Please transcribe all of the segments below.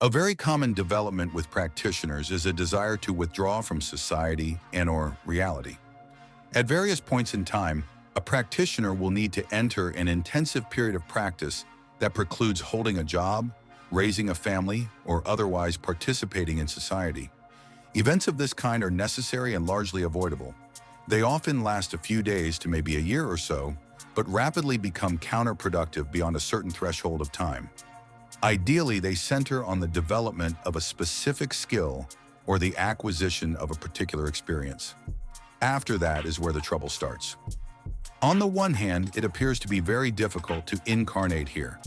A very common development with practitioners is a desire to withdraw from society and/or reality. At various points in time, a practitioner will need to enter an intensive period of practice that precludes holding a job, raising a family, or otherwise participating in society. Events of this kind are necessary and largely avoidable. They often last a few days to maybe a year or so, but rapidly become counterproductive beyond a certain threshold of time. Ideally, they center on the development of a specific skill or the acquisition of a particular experience. After that is where the trouble starts. On the one hand, it appears to be very difficult to incarnate here.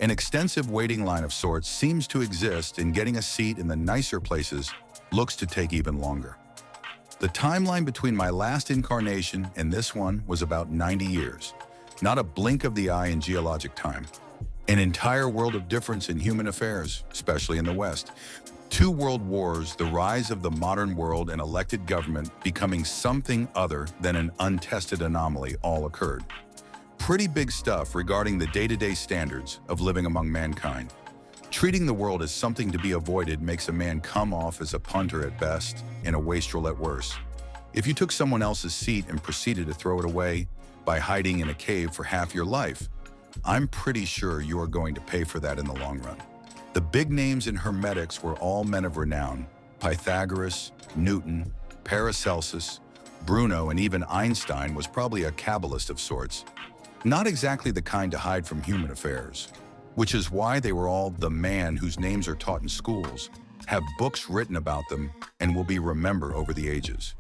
An extensive waiting line of sorts seems to exist, and getting a seat in the nicer places looks to take even longer. The timeline between my last incarnation and this one was about 90 years. Not a blink of the eye in geologic time. An entire world of difference in human affairs, especially in the West. 2 world wars, the rise of the modern world, and elected government becoming something other than an untested anomaly all occurred. Pretty big stuff regarding the day-to-day standards of living among mankind. Treating the world as something to be avoided makes a man come off as a punter at best and a wastrel at worst. If you took someone else's seat and proceeded to throw it away by hiding in a cave for half your life, I'm pretty sure you are going to pay for that in the long run. The big names in Hermetics were all men of renown: Pythagoras, Newton, Paracelsus, Bruno, and even Einstein was probably a Kabbalist of sorts. Not exactly the kind to hide from human affairs, which is why they were all the man whose names are taught in schools, have books written about them, and will be remembered over the ages.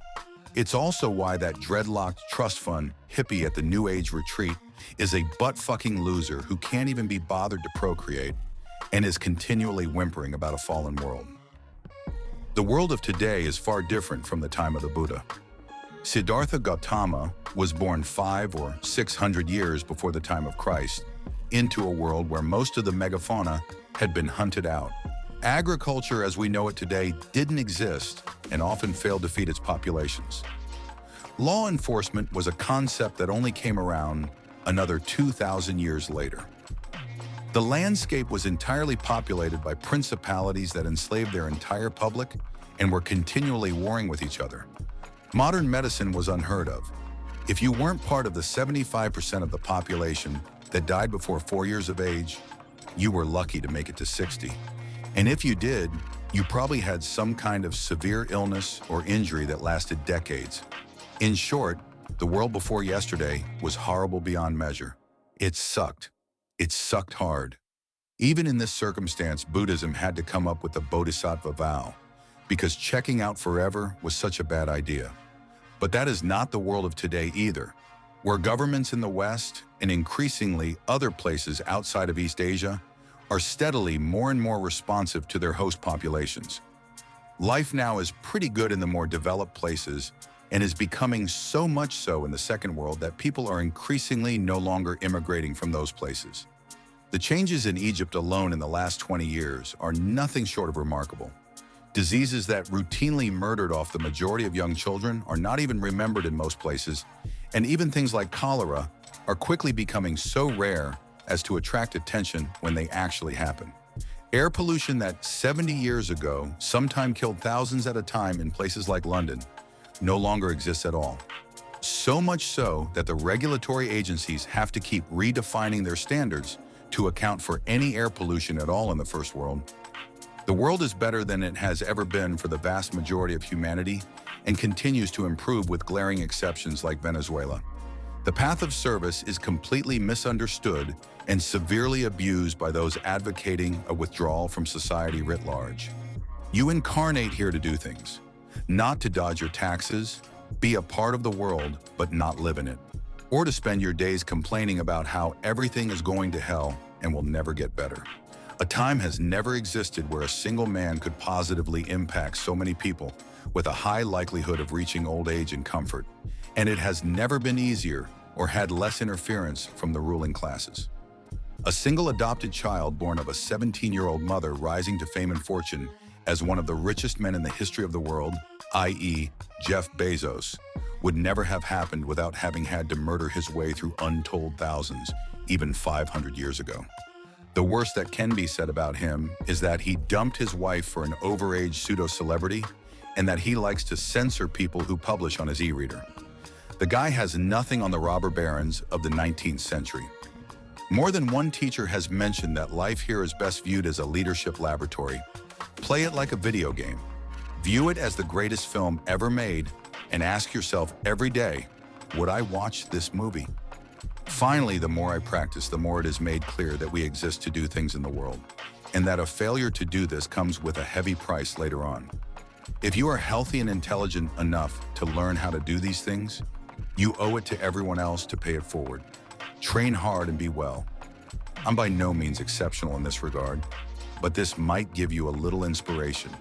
It's also why that dreadlocked trust fund hippie at the New Age retreat is a butt-fucking loser who can't even be bothered to procreate and is continually whimpering about a fallen world. The world of today is far different from the time of the Buddha. Siddhartha Gautama was born 500 or 600 years before the time of Christ, into a world where most of the megafauna had been hunted out. Agriculture as we know it today didn't exist and often failed to feed its populations. Law enforcement was a concept that only came around another 2,000 years later. The landscape was entirely populated by principalities that enslaved their entire public and were continually warring with each other. Modern medicine was unheard of. If you weren't part of the 75% of the population that died before 4 years of age, you were lucky to make it to 60. And if you did, you probably had some kind of severe illness or injury that lasted decades. In short, the world before yesterday was horrible beyond measure. It sucked. It sucked hard. Even in this circumstance, Buddhism had to come up with the Bodhisattva vow, because checking out forever was such a bad idea. But that is not the world of today either, where governments in the West and increasingly other places outside of East Asia are steadily more and more responsive to their host populations. Life now is pretty good in the more developed places and is becoming so much so in the second world that people are increasingly no longer immigrating from those places. The changes in Egypt alone in the last 20 years are nothing short of remarkable. Diseases that routinely murdered off the majority of young children are not even remembered in most places, and even things like cholera are quickly becoming so rare as to attract attention when they actually happen. Air pollution that 70 years ago sometime killed thousands at a time in places like London no longer exists at all. So much so that the regulatory agencies have to keep redefining their standards to account for any air pollution at all in the first world. The world is better than it has ever been for the vast majority of humanity and continues to improve with glaring exceptions like Venezuela. The path of service is completely misunderstood and severely abused by those advocating a withdrawal from society writ large. You incarnate here to do things, not to dodge your taxes, be a part of the world but not live in it, or to spend your days complaining about how everything is going to hell and will never get better. A time has never existed where a single man could positively impact so many people with a high likelihood of reaching old age in comfort, and it has never been easier or had less interference from the ruling classes. A single adopted child born of a 17-year-old mother rising to fame and fortune as one of the richest men in the history of the world, i.e. Jeff Bezos, would never have happened without having had to murder his way through untold thousands, even 500 years ago. The worst that can be said about him is that he dumped his wife for an overage pseudo-celebrity and that he likes to censor people who publish on his e-reader. The guy has nothing on the robber barons of the 19th century. More than one teacher has mentioned that life here is best viewed as a leadership laboratory. Play it like a video game. View it as the greatest film ever made and ask yourself every day, would I watch this movie? Finally, the more I practice, the more it is made clear that we exist to do things in the world, and that a failure to do this comes with a heavy price later on. If you are healthy and intelligent enough to learn how to do these things, you owe it to everyone else to pay it forward. Train hard and be well. I'm by no means exceptional in this regard, but this might give you a little inspiration.